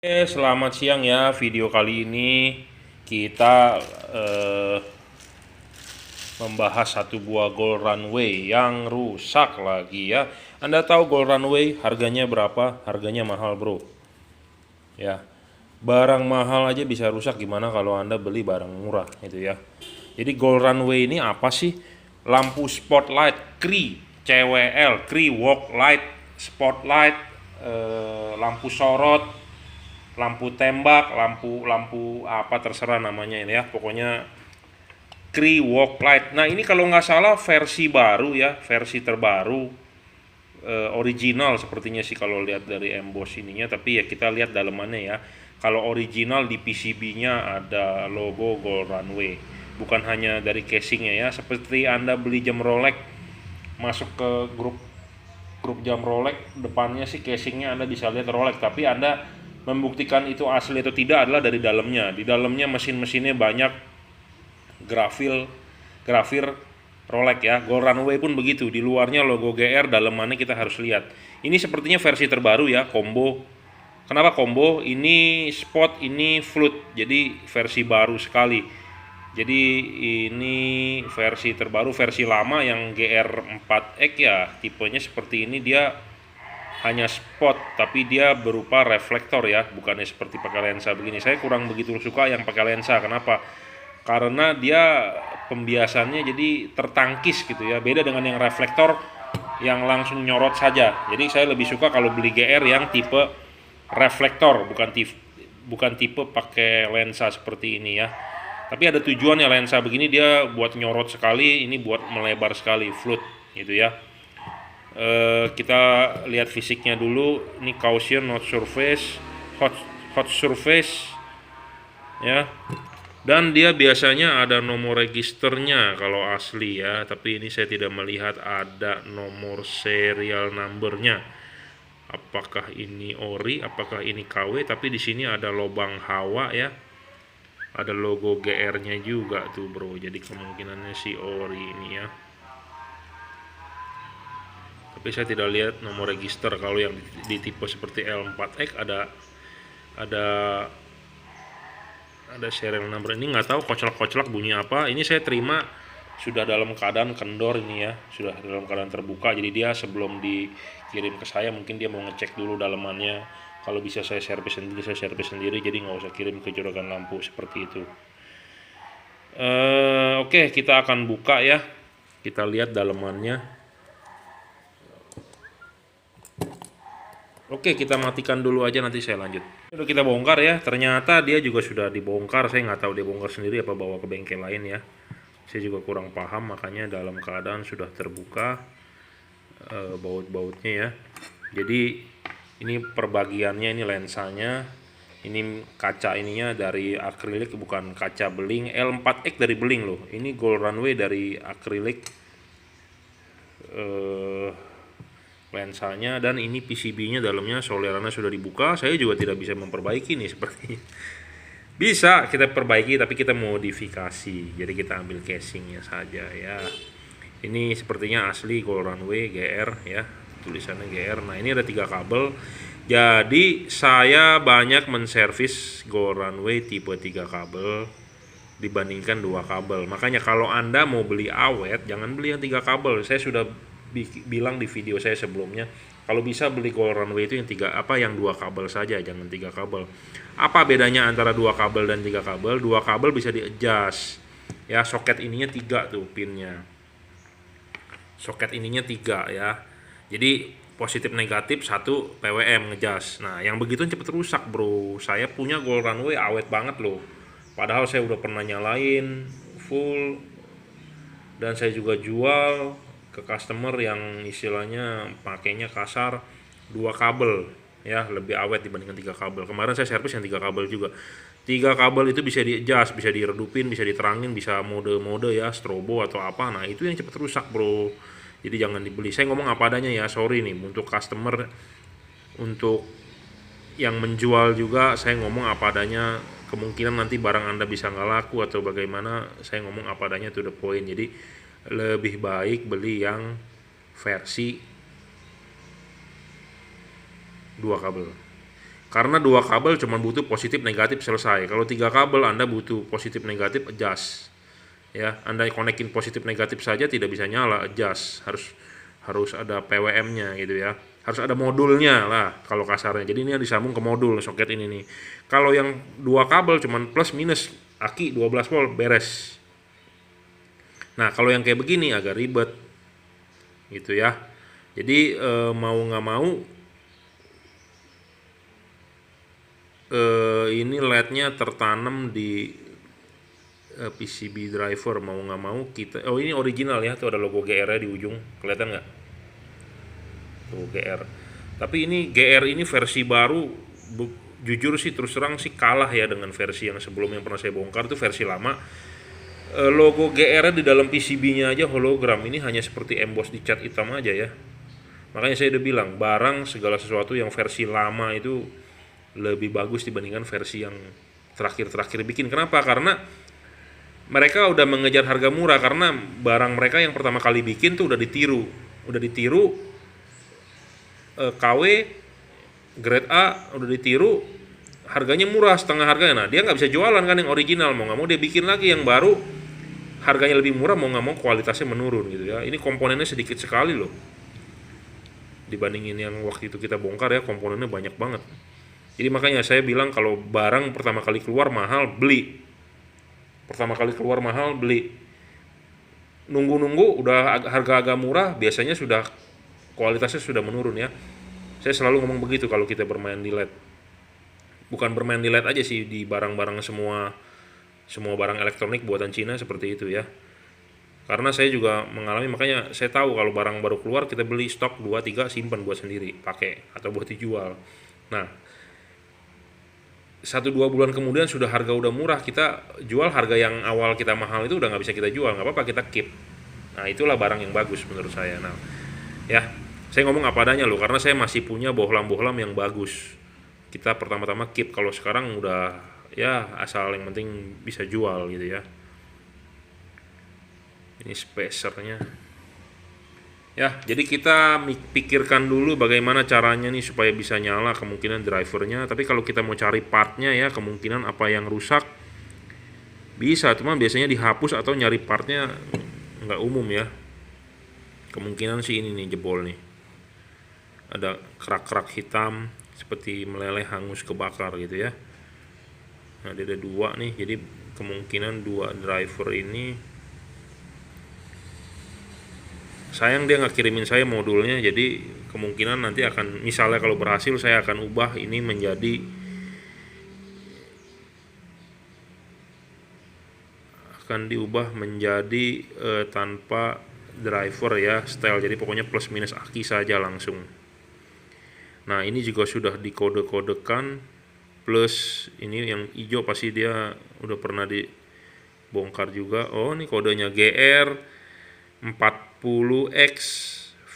Selamat siang ya. Video kali ini kita membahas satu buah gold runway yang rusak lagi ya. Anda tahu gold runway harganya berapa? Harganya mahal, bro. Ya, barang mahal aja bisa rusak, gimana kalau Anda beli barang murah gitu ya. Jadi gold runway ini apa sih? Lampu spotlight Cree CWL, Cree walk light spotlight, lampu sorot, lampu tembak, lampu apa terserah namanya ini ya, pokoknya Cree walk light. Nah ini kalau nggak salah versi baru ya, versi terbaru, original sepertinya sih kalau lihat dari emboss ininya. Tapi ya kita lihat dalamannya ya. Kalau original di PCB-nya ada logo Gold Runway, bukan hanya dari casingnya ya. Seperti Anda beli jam Rolex, masuk ke grup grup jam Rolex, depannya sih casingnya Anda bisa lihat Rolex, tapi Anda membuktikan itu asli atau tidak adalah dari dalamnya. Di dalamnya mesin-mesinnya banyak grafir Rolex ya. Gold Runway pun begitu, di luarnya logo GR, dalamannya kita harus lihat. Ini sepertinya versi terbaru ya, combo. Kenapa combo? Ini spot, ini float, jadi versi baru sekali. Jadi ini versi terbaru, versi lama yang GR4X ya, tipenya seperti ini, dia hanya spot tapi dia berupa reflektor ya, bukannya seperti pakai lensa begini. Saya kurang begitu suka yang pakai lensa. Kenapa? Karena dia pembiasannya jadi tertangkis gitu ya, beda dengan yang reflektor yang langsung nyorot saja. Jadi saya lebih suka kalau beli GR yang tipe reflektor, bukan tipe pakai lensa seperti ini ya. Tapi ada tujuannya, lensa begini dia buat nyorot sekali, ini buat melebar sekali, float gitu ya. Kita lihat fisiknya dulu. Ini caution not surface, hot surface ya. Dan dia biasanya ada nomor registernya kalau asli ya, tapi ini saya tidak melihat ada nomor serial numbernya. Apakah ini ori, apakah ini KW? Tapi di sini ada lubang hawa ya, ada logo GR-nya juga tuh bro. Jadi kemungkinannya si ori ini ya. Tapi saya tidak lihat nomor register. Kalau yang di tipe seperti L4X ada serial number. Ini nggak tahu koclak-koclak bunyi apa. Ini saya terima sudah dalam keadaan kendor ini ya, sudah dalam keadaan terbuka. Jadi dia sebelum dikirim ke saya mungkin dia mau ngecek dulu dalamannya. Kalau bisa saya servis sendiri, jadi nggak usah kirim ke juragan lampu seperti itu. Oke, kita akan buka ya, kita lihat dalamannya. Oke, kita matikan dulu aja, nanti saya lanjut. Udah kita bongkar ya, ternyata dia juga sudah dibongkar. Saya nggak tahu dia bongkar sendiri apa bawa ke bengkel lain ya. Saya juga kurang paham, makanya dalam keadaan sudah terbuka baut-bautnya ya. Jadi ini perbagiannya, ini lensanya, ini kaca ininya dari akrilik, bukan kaca beling. L4X dari beling loh. Ini Gold Runway dari akrilik. Lensanya, dan ini PCB-nya dalamnya solerannya sudah dibuka. Saya juga tidak bisa memperbaiki nih sepertinya. Bisa kita perbaiki tapi kita modifikasi. Jadi kita ambil casingnya saja ya. Ini sepertinya asli Gold Runway GR ya, tulisannya GR. Nah ini ada 3 kabel. Jadi saya banyak menservis Gold Runway tipe 3 kabel dibandingkan 2 kabel. Makanya kalau Anda mau beli awet, jangan beli yang 3 kabel. Saya sudah bilang di video saya sebelumnya, kalau bisa beli Gold Runway itu yang 2 kabel saja, jangan 3 kabel. Apa bedanya antara 2 kabel dan 3 kabel? 2 kabel bisa di adjust ya, soket ininya 3 tuh pinnya. Soket ininya 3 ya. Jadi positif negatif 1 PWM ngejust. Nah, yang begitu cepet rusak, bro. Saya punya Gold Runway awet banget loh. Padahal saya udah pernah nyalain full, dan saya juga jual ke customer yang istilahnya pakainya kasar 2 kabel ya, lebih awet dibandingkan 3 kabel. Kemarin saya servis yang 3 kabel juga. 3 kabel itu bisa di adjust, bisa diredupin, bisa diterangin, bisa mode-mode ya, strobo atau apa. Nah itu yang cepet rusak bro. Jadi jangan dibeli. Saya ngomong apa adanya ya, sorry nih untuk customer. Untuk yang menjual juga saya ngomong apa adanya. Kemungkinan nanti barang Anda bisa nggak laku atau bagaimana, saya ngomong apa adanya, to the point. Jadi lebih baik beli yang versi 2 kabel. Karena 2 kabel cuma butuh positif negatif selesai. Kalau 3 kabel Anda butuh positif negatif adjust. Ya, Anda konekin positif negatif saja tidak bisa nyala, adjust. Harus ada PWM-nya gitu ya. Harus ada modulnya lah kalau kasarnya. Jadi ini yang disambung ke modul soket ini nih. Kalau yang 2 kabel cuman plus minus, aki 12 volt beres. Nah, kalau yang kayak begini agak ribet gitu ya. Jadi mau nggak mau ini LED-nya tertanam di PCB driver, mau nggak mau kita. Oh, ini original ya, tuh ada logo GR-nya di ujung, kelihatan nggak? Tuh GR. Tapi ini GR ini versi baru, jujur sih terus terang sih kalah ya dengan versi yang sebelum yang pernah saya bongkar, itu versi lama. Logo GR di dalam PCB-nya aja hologram, ini hanya seperti emboss di cat hitam aja ya. Makanya saya udah bilang, barang segala sesuatu yang versi lama itu lebih bagus dibandingkan versi yang terakhir-terakhir bikin. Kenapa? Karena mereka udah mengejar harga murah, karena barang mereka yang pertama kali bikin tuh udah ditiru KW grade A, udah ditiru harganya murah, setengah harganya. Nah, dia nggak bisa jualan kan yang original, mau nggak mau dia bikin lagi yang baru harganya lebih murah, mau nggak mau kualitasnya menurun gitu ya. Ini komponennya sedikit sekali loh dibandingin yang waktu itu kita bongkar ya, komponennya banyak banget. Jadi makanya saya bilang kalau barang pertama kali keluar mahal, beli. Pertama kali keluar mahal, beli. Nunggu-nunggu udah harga agak murah, biasanya sudah kualitasnya sudah menurun ya. Saya selalu ngomong begitu kalau kita bermain di LED. Bukan bermain di LED aja sih, di barang-barang semua barang elektronik buatan Cina seperti itu ya. Karena saya juga mengalami, makanya saya tahu kalau barang baru keluar kita beli stok 2-3 simpan buat sendiri, pakai atau buat dijual. Nah, 1-2 bulan kemudian sudah harga udah murah, kita jual harga yang awal kita mahal itu udah nggak bisa kita jual, nggak apa-apa kita keep. Nah, itulah barang yang bagus menurut saya. Nah, ya saya ngomong apa adanya loh, karena saya masih punya bohlam-bohlam yang bagus. Kita pertama-tama keep, kalau sekarang udah ya asal yang penting bisa jual gitu ya. Ini spacernya ya, jadi kita pikirkan dulu bagaimana caranya nih supaya bisa nyala, kemungkinan drivernya. Tapi kalau kita mau cari partnya ya, kemungkinan apa yang rusak bisa, cuma biasanya dihapus atau nyari partnya nggak umum ya. Kemungkinan sih ini nih jebol nih, ada kerak-kerak hitam seperti meleleh, hangus, kebakar gitu ya. Nah, dia ada 2 nih, jadi kemungkinan 2 driver ini. Sayang dia nggak kirimin saya modulnya, jadi kemungkinan nanti akan, misalnya kalau berhasil, saya akan ubah ini menjadi tanpa driver ya, style. Jadi pokoknya plus minus aki saja langsung. Nah, ini juga sudah dikode-kodekan, plus ini yang hijau pasti dia udah pernah dibongkar juga. Oh, ini kodenya GR 40X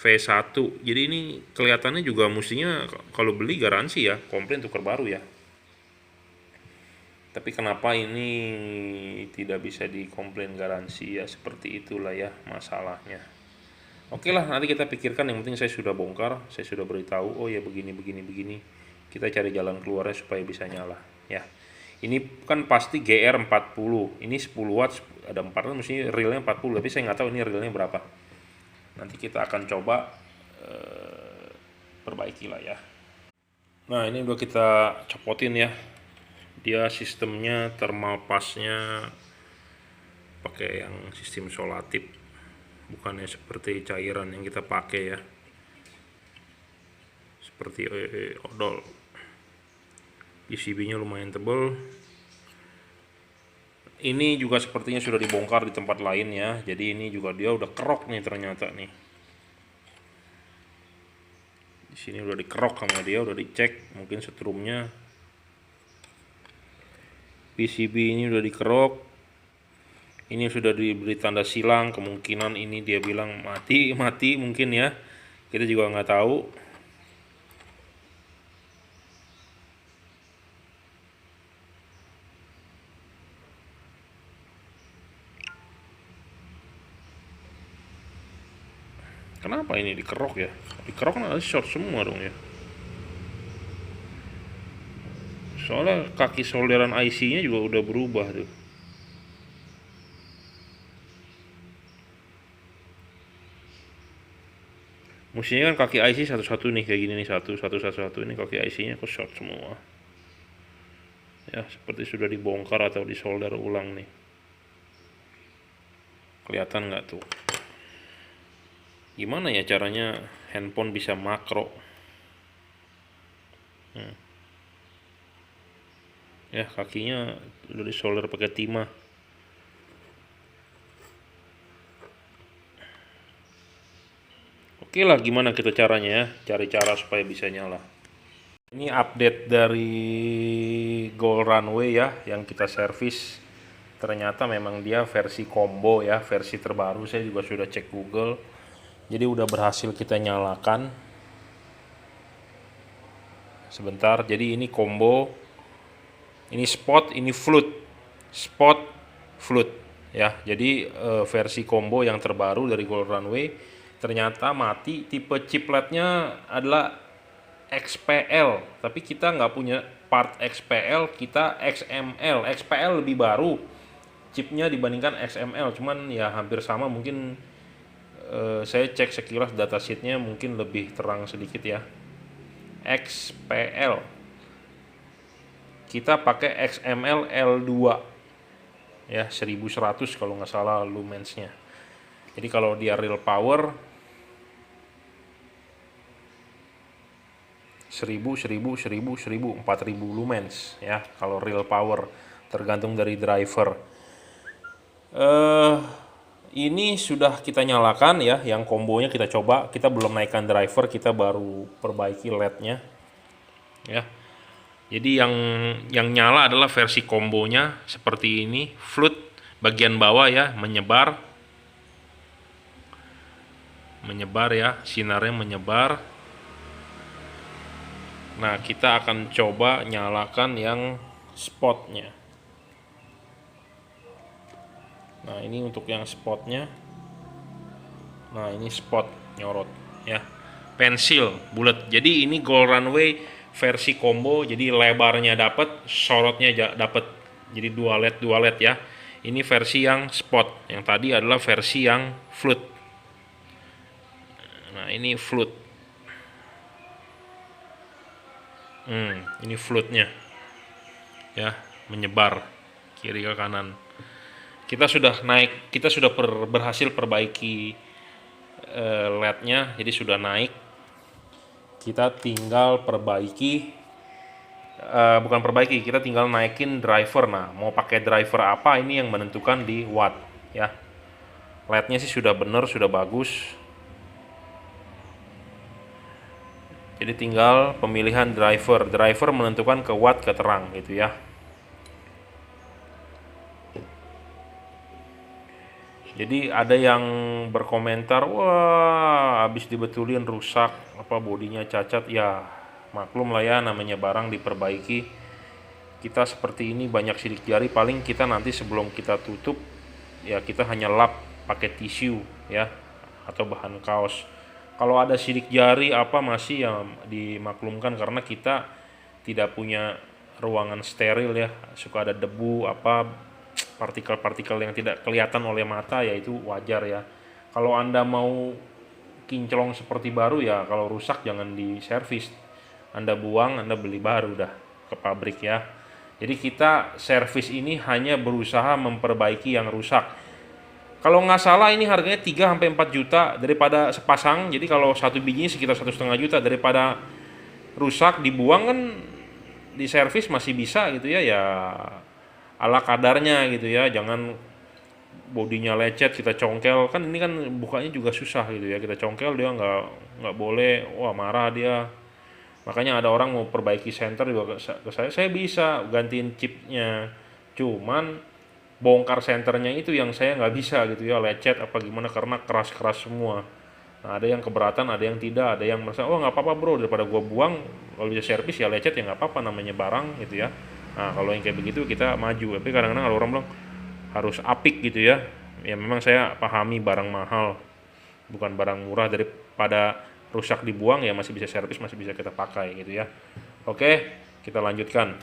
V1. Jadi ini kelihatannya juga mestinya kalau beli garansi ya, komplain tukar baru ya. Tapi kenapa ini tidak bisa dikomplain garansi ya, seperti itulah ya masalahnya. Oke lah, nanti kita pikirkan, yang penting saya sudah bongkar, saya sudah beritahu, oh ya begini. Kita cari jalan keluarnya supaya bisa nyala ya. Ini kan pasti GR40, ini 10 watt, ada 4, mesti realnya 40, tapi saya nggak tahu ini realnya berapa. Nanti kita akan coba perbaiki lah ya. Nah, ini udah kita copotin ya. Dia sistemnya thermal passnya pakai yang sistem solatif, bukannya seperti cairan yang kita pakai ya, seperti odol. PCB-nya lumayan tebal. Ini juga sepertinya sudah dibongkar di tempat lain ya. Jadi ini juga dia udah kerok nih ternyata nih. Di sini udah dikerok sama dia, udah dicek, mungkin setrumnya. PCB ini udah dikerok. Ini sudah diberi tanda silang, kemungkinan ini dia bilang mati mungkin ya. Kita juga nggak tahu. Kenapa ini dikerok ya? Dikerok kan short semua dong ya. Soalnya kaki solderan IC-nya juga udah berubah tuh. Mestinya kan kaki IC satu-satu nih, kayak gini nih, satu ini kaki IC-nya kok short semua. Ya, seperti sudah dibongkar atau disolder ulang nih. Kelihatan nggak tuh? Gimana ya caranya handphone bisa makro? Ya, kakinya udah disolder pakai timah. Oke lah, gimana kita caranya ya? Cari cara supaya bisa nyala. Ini update dari Gold Runway ya, yang kita servis. Ternyata memang dia versi combo ya, versi terbaru. Saya juga sudah cek Google. Jadi udah berhasil kita nyalakan. Sebentar, jadi ini combo. Ini spot, ini float. Spot, float ya. Jadi versi combo yang terbaru dari Gold Runway ternyata mati. Tipe chipletnya adalah XPL, tapi kita nggak punya part XPL, kita XML. XPL lebih baru chipnya dibandingkan XML, cuman ya hampir sama. Mungkin saya cek sekilas datasheetnya mungkin lebih terang sedikit ya. XPL kita pakai XML L2 ya, 1100 kalau nggak salah lumensnya. Jadi kalau dia real power 4000 lumens ya kalau real power, tergantung dari driver. Ini sudah kita nyalakan ya, yang kombonya kita coba. Kita belum naikkan driver, kita baru perbaiki LED-nya ya. Jadi yang nyala adalah versi kombonya seperti ini, float bagian bawah ya, menyebar ya, sinarnya menyebar. Nah, kita akan coba nyalakan yang spotnya. Nah, ini untuk yang spotnya. Nah, ini spot nyorot ya. Pensil bulat. Jadi ini Gold Runway versi combo. Jadi lebarnya dapat, sorotnya dapat. Jadi dua LED ya. Ini versi yang spot. Yang tadi adalah versi yang float. Nah, ini float. Ini floatnya ya, menyebar kiri ke kanan. Kita sudah naik, kita sudah berhasil perbaiki LED-nya, jadi sudah naik. Kita tinggal perbaiki, bukan perbaiki, kita tinggal naikin driver. Nah, mau pakai driver apa ini yang menentukan di watt ya. LED-nya sih sudah benar, sudah bagus. Jadi tinggal pemilihan driver menentukan ke watt, ke terang gitu ya. Jadi ada yang berkomentar, wah habis dibetulin rusak, apa bodinya cacat. Ya maklum lah ya, namanya barang diperbaiki. Kita seperti ini banyak sidik jari, paling kita nanti sebelum kita tutup ya kita hanya lap pakai tisu ya, atau bahan kaos. Kalau ada sidik jari apa masih ya dimaklumkan, karena kita tidak punya ruangan steril ya, suka ada debu apa, partikel-partikel yang tidak kelihatan oleh mata, ya itu wajar ya. Kalau Anda mau kinclong seperti baru ya, kalau rusak jangan diservis, Anda buang, Anda beli baru dah ke pabrik ya. Jadi kita servis ini hanya berusaha memperbaiki yang rusak. Kalau nggak salah ini harganya 3-4 juta daripada sepasang. Jadi kalau satu bijinya sekitar 1,5 juta, daripada rusak dibuang kan di servis masih bisa gitu ya, ya ala kadarnya gitu ya. Jangan bodinya lecet kita congkel, kan ini kan bukanya juga susah gitu ya, kita congkel dia nggak boleh, wah marah dia. Makanya ada orang mau perbaiki senter juga ke saya bisa gantiin chipnya, cuman bongkar senternya itu yang saya nggak bisa gitu ya, lecet apa gimana, karena keras-keras semua. Nah, ada yang keberatan, ada yang tidak, ada yang merasa oh nggak apa-apa bro, daripada gua buang, kalau bisa servis ya lecet ya nggak apa-apa, namanya barang gitu ya. Nah kalau yang kayak begitu kita maju. Tapi kadang-kadang ada orang bilang harus apik gitu ya. Ya memang saya pahami barang mahal, bukan barang murah, daripada rusak dibuang ya masih bisa servis, masih bisa kita pakai gitu ya. Oke, kita lanjutkan.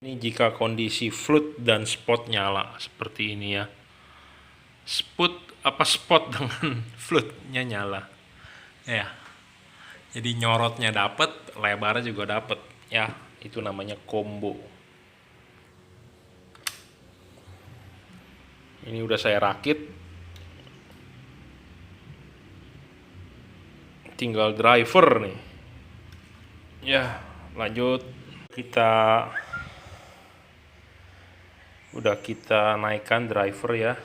Ini jika kondisi float dan spot nyala seperti ini ya. Spot dengan floatnya nyala. Ya. Jadi nyorotnya dapet, lebarnya juga dapet. Ya, itu namanya combo. Ini udah saya rakit. Tinggal driver nih. Ya, lanjut. Udah kita naikkan driver ya.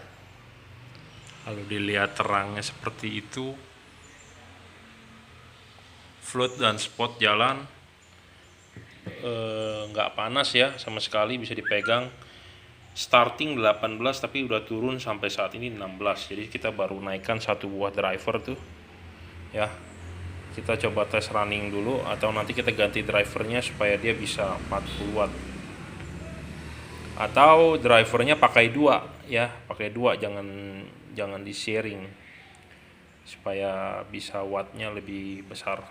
Kalau dilihat terangnya seperti itu, float dan spot jalan, nggak panas ya sama sekali, bisa dipegang. Starting 18 tapi udah turun sampai saat ini 16. Jadi kita baru naikkan satu buah driver tuh ya. Kita coba tes running dulu, atau nanti kita ganti drivernya supaya dia bisa 40 watt. Atau drivernya pakai dua ya, pakai dua, jangan di sharing supaya bisa wattnya lebih besar.